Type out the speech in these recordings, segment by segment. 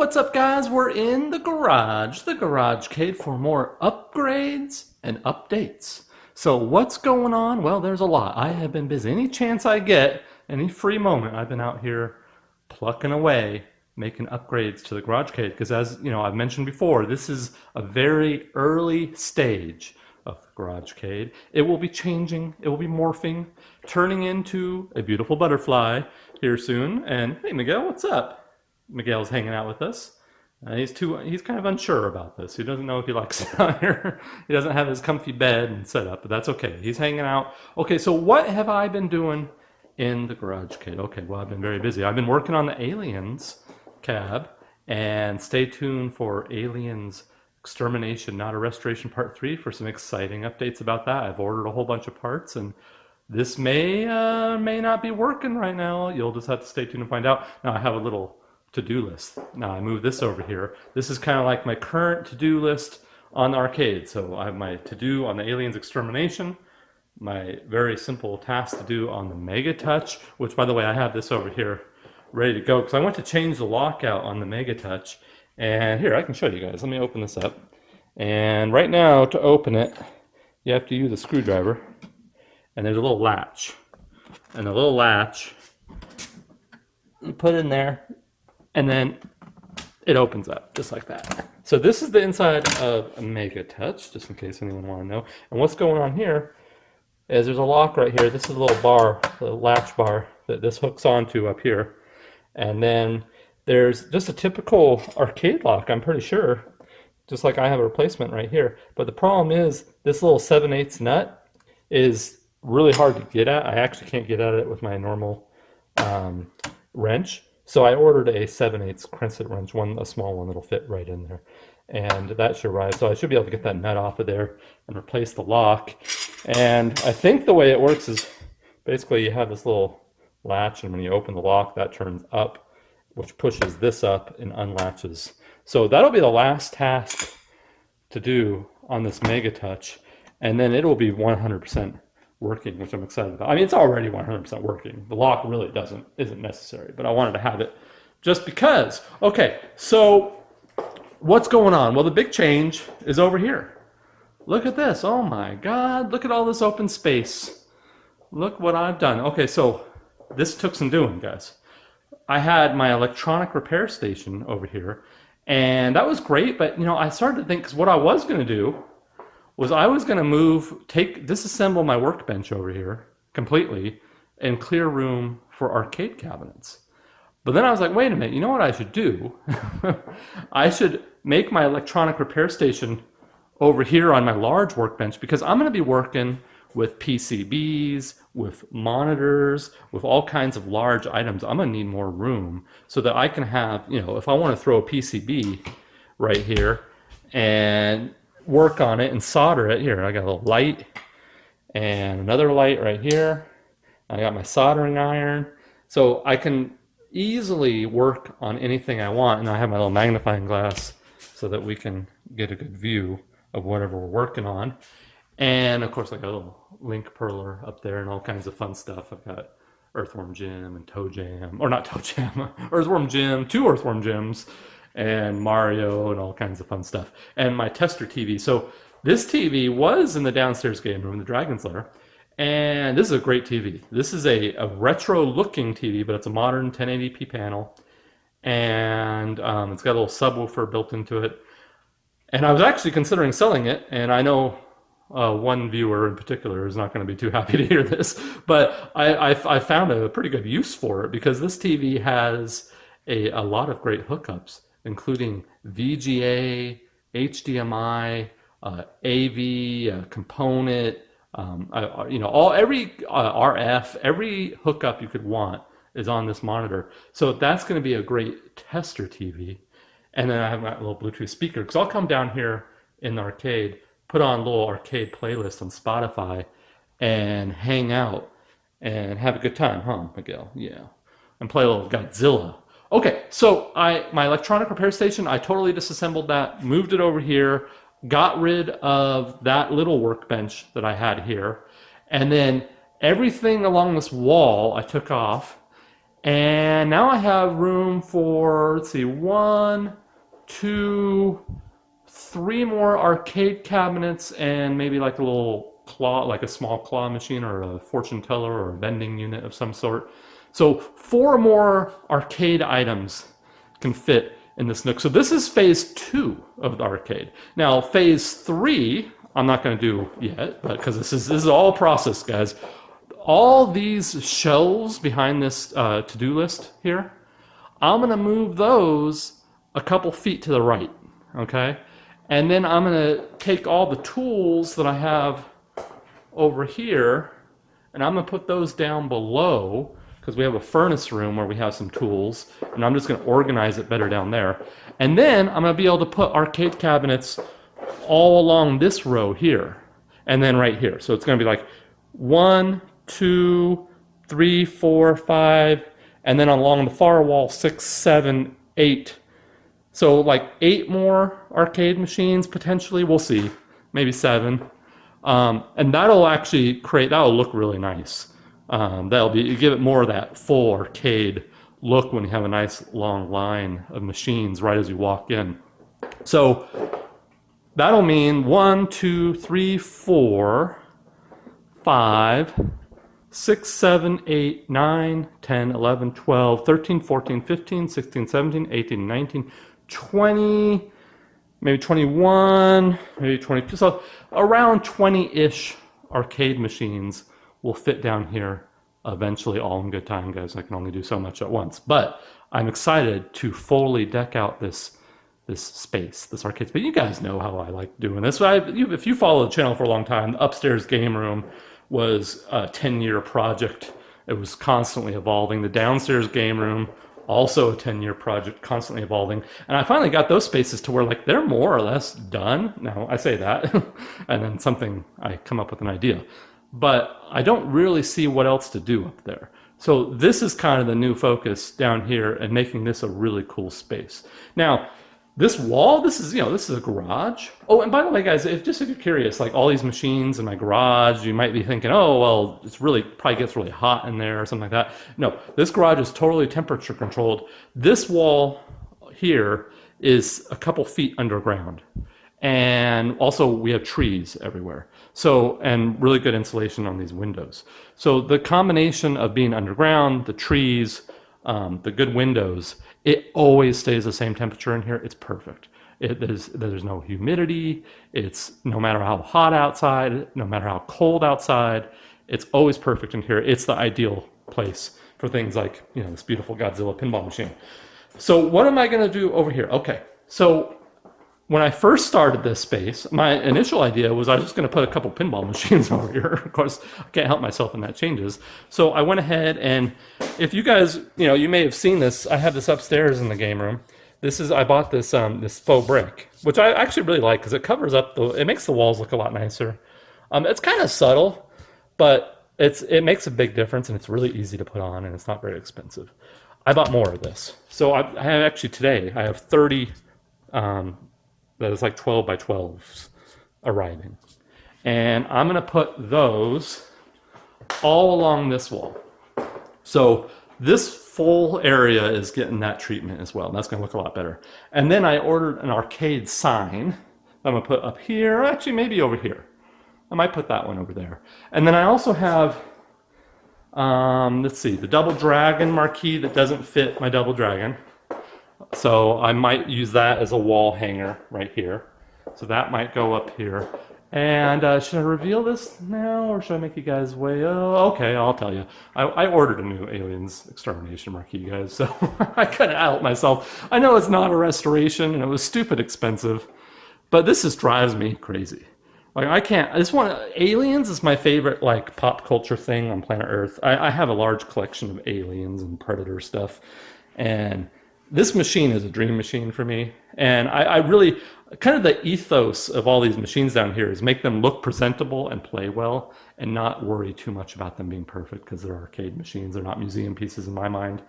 What's up, guys? We're in the garage cave for more upgrades and updates. So what's going on? Well, there's a lot. I have been busy. Any chance I get, any free moment, I've been out here plucking away, making upgrades to the garage cave. Because as you know, I've mentioned before, this is a very early stage of the garage cave. It will be changing, it will be morphing, turning into a beautiful butterfly here soon. And hey, Miguel, what's up? Miguel's hanging out with us. He's kind of unsure about this. He doesn't know if he likes it out here. He doesn't have his comfy bed and setup, but that's okay. He's hanging out. Okay, so what have I been doing in the garage cave? Okay, well, I've been very busy. I've been working on the Aliens cab, and stay tuned for Aliens Extermination, Not a Restoration Part 3 for some exciting updates about that. I've ordered a whole bunch of parts, and this may not be working right now. You'll just have to stay tuned and find out. Now, I have a little to-do list. Now I move this over here. This is kind of like my current to-do list on the arcade. So I have my to-do on the Aliens Extermination, my very simple task to do on the Mega Touch, which, by the way, I have this over here ready to go because I went to change the lockout on the Mega Touch. And here, I can show you guys. Let me open this up. And right now, to open it, you have to use a screwdriver. And there's a little latch. And the little latch, you put in there, and then it opens up just like that. So this is the inside of a Mega Touch, just in case anyone want to know. And what's going on here is there's a lock right here. This is a little bar, the latch bar that this hooks onto up here. And then there's just a typical arcade lock, I'm pretty sure, just like I have a replacement right here. But the problem is this little 7/8 nut is really hard to get at. I actually can't get at it with my normal wrench. So I ordered a 7/8 crescent wrench, a small one that'll fit right in there. And that should arrive. So I should be able to get that nut off of there and replace the lock. And I think the way it works is basically you have this little latch, and when you open the lock, that turns up, which pushes this up and unlatches. So that'll be the last task to do on this Mega Touch. And then it'll be 100% working, which I'm excited about. I mean, it's already 100% working. The lock really isn't necessary, but I wanted to have it just because. Okay, so what's going on? Well, the big change is over here. Look at this. Oh my God, look at all this open space. Look what I've done. Okay, so this took some doing, guys. I had my electronic repair station over here, and that was great, but you know, I started to think, because what I was gonna do was I was going to disassemble my workbench over here completely and clear room for arcade cabinets. But then I was like, wait a minute, you know what I should do? I should make my electronic repair station over here on my large workbench, because I'm going to be working with PCBs, with monitors, with all kinds of large items. I'm going to need more room so that I can have, you know, if I want to throw a PCB right here and work on it and solder it. Here, I got a little light and another light right here. I got my soldering iron. So I can easily work on anything I want, and I have my little magnifying glass so that we can get a good view of whatever we're working on. And of course I got a little link perler up there and all kinds of fun stuff. I've got Earthworm Jim and Toe Jam, or not Toe Jam, Earthworm Jim, 2 Earthworm Jims, and Mario and all kinds of fun stuff. And my tester TV. So this TV was in the downstairs game room, the Dragon's Lair. And this is a great TV. This is a retro looking TV, but it's a modern 1080p panel. And it's got a little subwoofer built into it. And I was actually considering selling it. And I know one viewer in particular is not going to be too happy to hear this. But I found a pretty good use for it, because this TV has a lot of great hookups, including VGA, HDMI, AV, component, you know, every RF, every hookup you could want is on this monitor. So that's going to be a great tester TV. And then I have my little Bluetooth speaker, because I'll come down here in the arcade, put on a little arcade playlist on Spotify, and hang out and have a good time, huh, Miguel? Yeah. And play a little Godzilla. Okay, so my electronic repair station, I totally disassembled that, moved it over here, got rid of that little workbench that I had here, and then everything along this wall I took off, And now I have room for, let's see, one, two, three more arcade cabinets and maybe like a little claw, like a small claw machine or a fortune teller or a vending unit of some sort. So four more arcade items can fit in this nook. So this is phase 2 of the arcade. Now phase 3, I'm not going to do yet, but because this is all process, guys. All these shelves behind this to-do list here, I'm going to move those a couple feet to the right, okay? And then I'm going to take all the tools that I have over here, and I'm going to put those down below, because we have a furnace room where we have some tools, and I'm just going to organize it better down there. And then I'm going to be able to put arcade cabinets all along this row here, and then right here. So it's going to be like 1, 2, 3, 4, 5, and then along the far wall 6, 7, 8. So like 8 more arcade machines potentially. We'll see, maybe 7, and that'll actually that'll look really nice. You give it more of that full arcade look when you have a nice long line of machines right as you walk in. So that'll mean 1, 2, 3, 4, 5, 6, 7, 8, 9, 10, 11, 12, 13, 14, 15, 16, 17, 18, 19, 20, maybe 21, maybe 22. So around 20-ish arcade machines will fit down here eventually, all in good time, guys. I can only do so much at once. But I'm excited to fully deck out this space, this arcade space. You guys know how I like doing this. If you follow the channel for a long time, the upstairs game room was a 10-year project. It was constantly evolving. The downstairs game room, also a 10-year project, constantly evolving. And I finally got those spaces to where like they're more or less done. Now I say that, and then I come up with an idea. But I don't really see what else to do up there. So this is kind of the new focus down here and making this a really cool space. Now, this wall, this is a garage. Oh, and by the way, guys, if you're curious, like all these machines in my garage, you might be thinking, oh, well, probably gets really hot in there or something like that. No, this garage is totally temperature controlled. This wall here is a couple feet underground. And also we have trees everywhere. So, and really good insulation on these windows. So the combination of being underground, the trees, the good windows, it always stays the same temperature in here. It's perfect. There's no humidity. It's no matter how hot outside, no matter how cold outside, it's always perfect in here. It's the ideal place for things like, this beautiful Godzilla pinball machine. So what am I going to do over here? Okay, so when I first started this space, my initial idea was I was just going to put a couple pinball machines over here. Of course, I can't help myself when that changes. So I went ahead, and if you guys, you may have seen this. I have this upstairs in the game room. I bought this this faux brick, which I actually really like because it covers up it makes the walls look a lot nicer. It's kind of subtle, but it makes a big difference, and it's really easy to put on, and it's not very expensive. I bought more of this. So I have actually today, I have 30. That is like 12 by 12s arriving. And I'm going to put those all along this wall. So this full area is getting that treatment as well. That's going to look a lot better. And then I ordered an arcade sign I'm going to put up here, actually maybe over here. I might put that one over there. And then I also have, let's see, the Double Dragon marquee that doesn't fit my Double Dragon. So I might use that as a wall hanger right here. So that might go up here. And should I reveal this now, or should I make you guys wait? Oh, okay, I'll tell you. I ordered a new Aliens Extermination marquee, guys, so I couldn't help myself. I know it's not a restoration, and it was stupid expensive, but this just drives me crazy. Like, I can't, Aliens is my favorite, like, pop culture thing on planet Earth. I have a large collection of Aliens and Predator stuff, and this machine is a dream machine for me. And I really, kind of the ethos of all these machines down here is make them look presentable and play well, and not worry too much about them being perfect, because they're arcade machines. They're not museum pieces in my mind.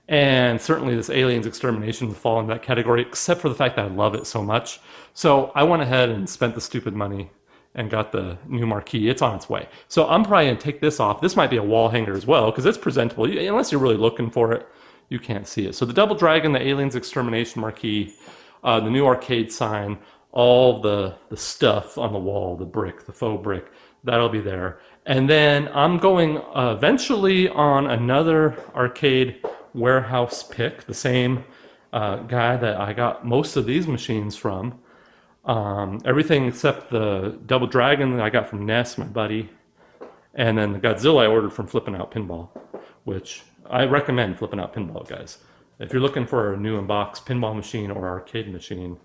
And certainly this Aliens Extermination would fall into that category, except for the fact that I love it so much. So I went ahead and spent the stupid money and got the new marquee. It's on its way. So I'm probably going to take this off. This might be a wall hanger as well because it's presentable. Unless you're really looking for it, you can't see it. So the Double Dragon, the Aliens Extermination marquee, the new arcade sign, all the stuff on the wall, the brick, the faux brick, that'll be there. And then I'm going eventually on another arcade warehouse pick, the same guy that I got most of these machines from. Everything except the Double Dragon that I got from Ness, my buddy, and then the Godzilla I ordered from Flippin' Out Pinball, which I recommend Flippin' Out Pinball, guys. If you're looking for a new in-box pinball machine or arcade machine,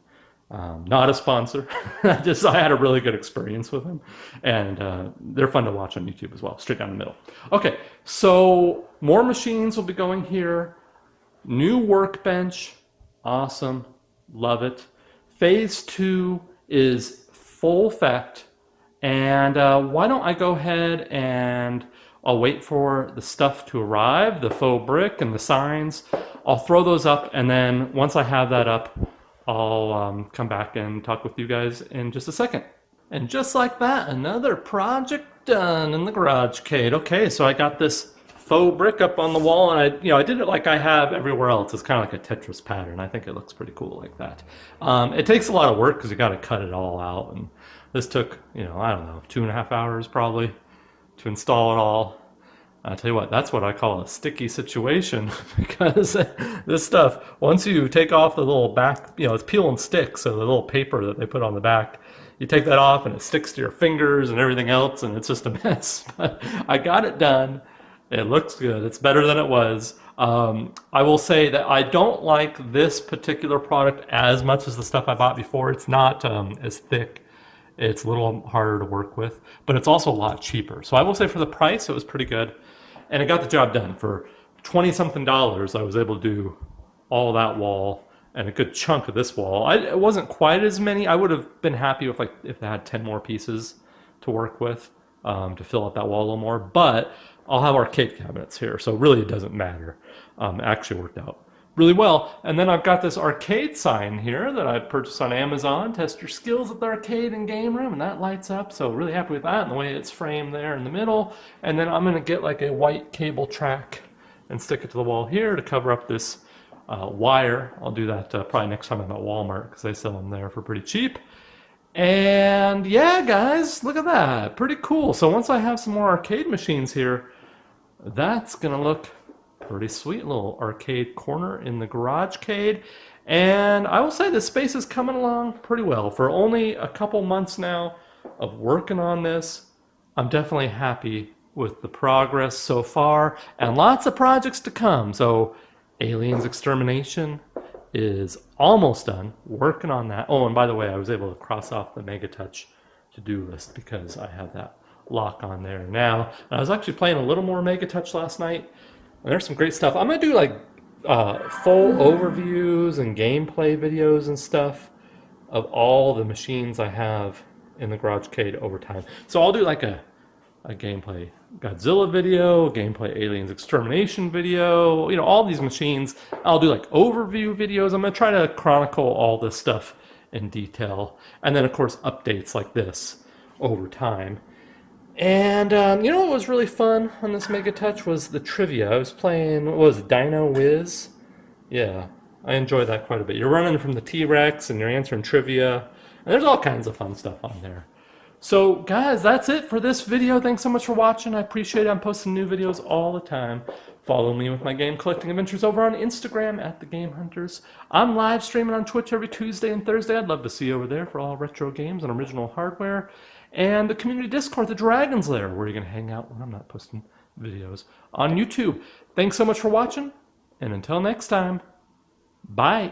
not a sponsor. I had a really good experience with them, and they're fun to watch on YouTube as well, straight down the middle. Okay, so more machines will be going here. New workbench, awesome, love it. Phase 2 is full effect, and why don't I go ahead and I'll wait for the stuff to arrive, the faux brick and the signs. I'll throw those up, and then once I have that up, I'll come back and talk with you guys in just a second. And just like that, another project done in the GarageCade. Okay, so I got this faux brick up on the wall, and I did it like I have everywhere else. It's kind of like a Tetris pattern. I think it looks pretty cool like that. It takes a lot of work because you got to cut it all out, and this took, I don't know, 2.5 hours probably to install it all. I tell you what, that's what I call a sticky situation because this stuff, once you take off the little back, it's peel and stick, so the little paper that they put on the back, you take that off and it sticks to your fingers and everything else, and it's just a mess. But I got it done. It looks good. It's better than it was. I will say that I don't like this particular product as much as the stuff I bought before. It's not as thick. It's a little harder to work with, but it's also a lot cheaper. So I will say for the price, it was pretty good. And it got the job done. For $20-something, I was able to do all that wall and a good chunk of this wall. It wasn't quite as many. I would have been happy with if they had 10 more pieces to work with to fill up that wall a little more. But I'll have arcade cabinets here, so really it doesn't matter. It actually worked out really well. And then I've got this arcade sign here that I purchased on Amazon. Test your skills at the arcade and game room, and that lights up. So really happy with that and the way it's framed there in the middle. And then I'm gonna get like a white cable track and stick it to the wall here to cover up this wire. I'll do that probably next time I'm at Walmart because they sell them there for pretty cheap. And yeah, guys, look at that, pretty cool. So once I have some more arcade machines here, that's gonna look pretty sweet. Little arcade corner in the GarageCade. And I will say the space is coming along pretty well. For only a couple months now of working on this, I'm definitely happy with the progress so far, and lots of projects to come. So Aliens Extermination is almost done, working on that. Oh, and by the way, I was able to cross off the Mega Touch to-do list because I have that lock on there now. And I was actually playing a little more Mega Touch last night. There's some great stuff. I'm gonna do like full overviews and gameplay videos and stuff of all the machines I have in the GarageCade over time. So I'll do like a gameplay Godzilla video, gameplay Aliens Extermination video, all these machines. I'll do like overview videos. I'm gonna try to chronicle all this stuff in detail. And then of course updates like this over time. And what was really fun on this Mega Touch was the trivia. I was playing, what was it, Dino Wiz? Yeah, I enjoyed that quite a bit. You're running from the T-Rex and you're answering trivia. And there's all kinds of fun stuff on there. So guys, that's it for this video. Thanks so much for watching. I appreciate it. I'm posting new videos all the time. Follow me with my game collecting adventures over on Instagram at The Game Hunters. I'm live streaming on Twitch every Tuesday and Thursday. I'd love to see you over there for all retro games and original hardware. And the community Discord, the Dragon's Lair, where you're going to hang out when I'm not posting videos on YouTube. Thanks so much for watching, and until next time, bye.